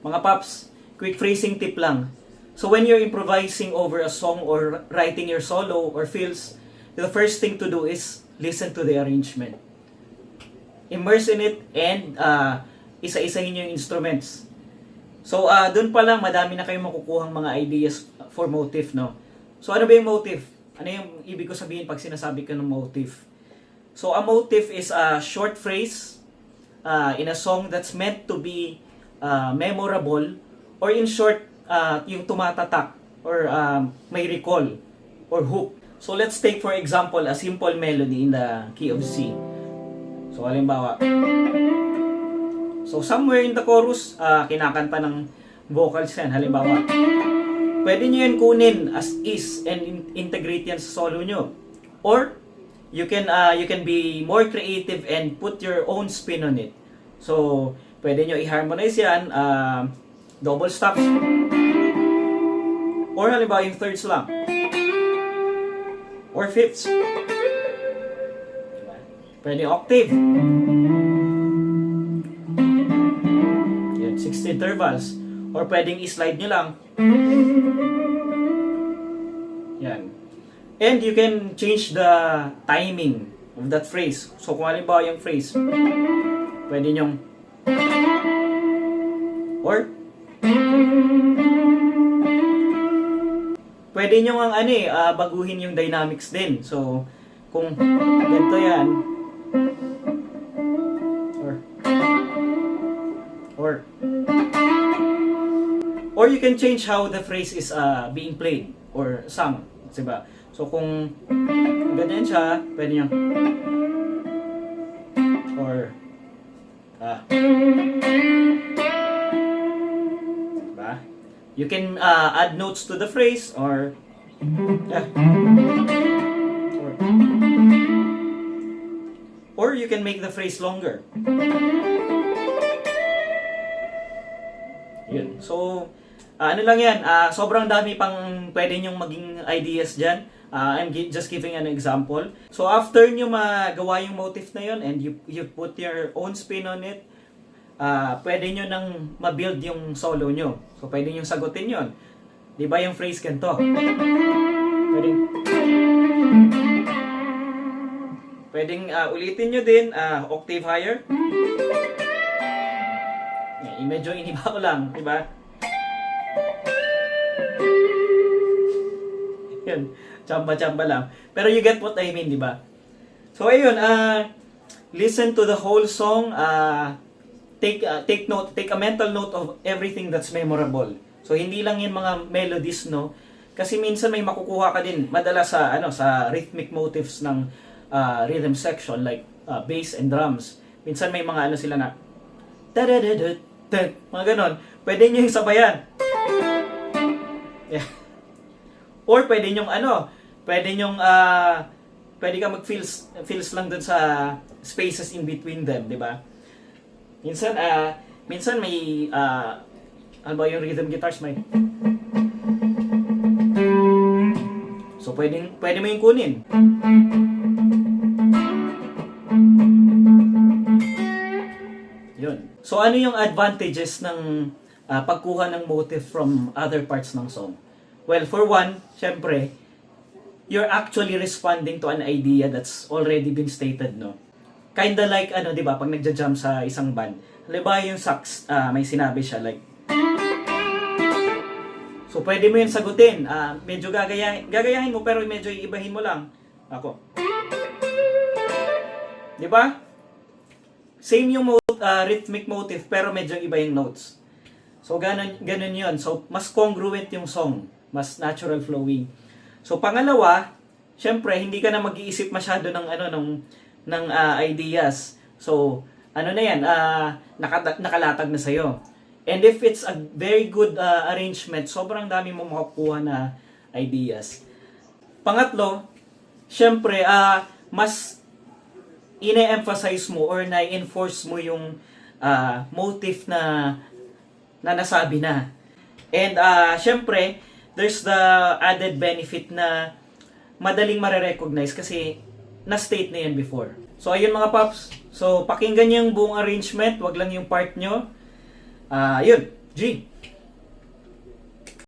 Mga paps, quick phrasing tip lang. So when you're improvising over a song or writing your solo or fills, the first thing to do is listen to the arrangement. Immerse in it and isa-isahin yung instruments. So dun pa lang madami na kayong makukuhang mga ideas for motif, no? So ano ba yung motif? Ano yung ibig ko sabihin pag sinasabi ko ng motif? So a motif is a short phrase in a song that's meant to be memorable, or in short, yung tumatatak or may recall or hook. So let's take for example a simple melody in the key of C. So halimbawa, so somewhere in the chorus, kinakanta ng vocals yan. Halimbawa, pwede nyo yan kunin as is and integrate yan sa solo nyo. Or, you can be more creative and put your own spin on it. So, pwede nyo i-harmonize yan, double stops. Or halimbawa yung thirds lang. Or fifths. Pwede octave. Yan, 60 intervals. Or pwedeng i-slide nyo lang. Yan. And you can change the timing of that phrase. So kung halimbawa yung phrase, pwede nyong or pwede nyo ang baguhin yung dynamics din. So kung ganito yan, or you can change how the phrase is being played or sung, diba? So kung ganyan siya, pwede nyo or diba? You can add notes to the phrase or or you can make the phrase longer. Yun. So, ano lang yan, sobrang dami pang pwede nyong maging ideas dyan. I'm just giving an example. So, after nyo magawa yung motif na yun and you put your own spin on it, pwede nyo nang ma-build yung solo nyo. So, pwede nyo sagutin yun. Di ba yung phrase ganito? Pwedeng ulitin nyo din, octave higher. Medyo iniba ko lang, di ba? Yun, chamba-chamba lang. Pero you get what I mean, di ba? So ayun, listen to the whole song, take a mental note of everything that's memorable. So hindi lang yung mga melodies, no? Kasi minsan may makukuha ka din madalas sa rhythmic motifs ng rhythm section like bass and drums. Minsan may mga sila na da-da-da-da, mga ganon. Pwede nyo yung sabayan. Yeah. Or pwede nyong pwede nyong pwede ka mag-fills lang dun sa spaces in between them, di ba? Minsan may ano ba yung rhythm guitars may. So pwede mo yung kunin. Yun. So ano yung advantages ng pagkuha ng motif from other parts ng song? Well, for one, syempre, you're actually responding to an idea that's already been stated, no? Kinda like, di ba, pag nagja-jam sa isang band. Halimbawa yung sax, may sinabi siya, like, so pwede mo yun sagutin. Medyo gagayahin mo, pero medyo iibahin mo lang. Ako. Di ba? Same yung rhythmic motif, pero medyo iba yung notes. So, ganun yun. So, mas congruent yung song. Mas natural flowing. So, pangalawa, syempre, hindi ka na mag-iisip masyado ng ideas. So, na yan, nakalatag na sa'yo. And if it's a very good arrangement, sobrang dami mo makukuha na ideas. Pangatlo, syempre, mas ine-emphasize mo or na-enforce mo yung motif na nasabi na. And syempre, there's the added benefit na madaling mare-recognize kasi na-state na yan before. So ayun mga paps. So pakinggan niyo yung buong arrangement, wag lang yung part nyo. Yun. G.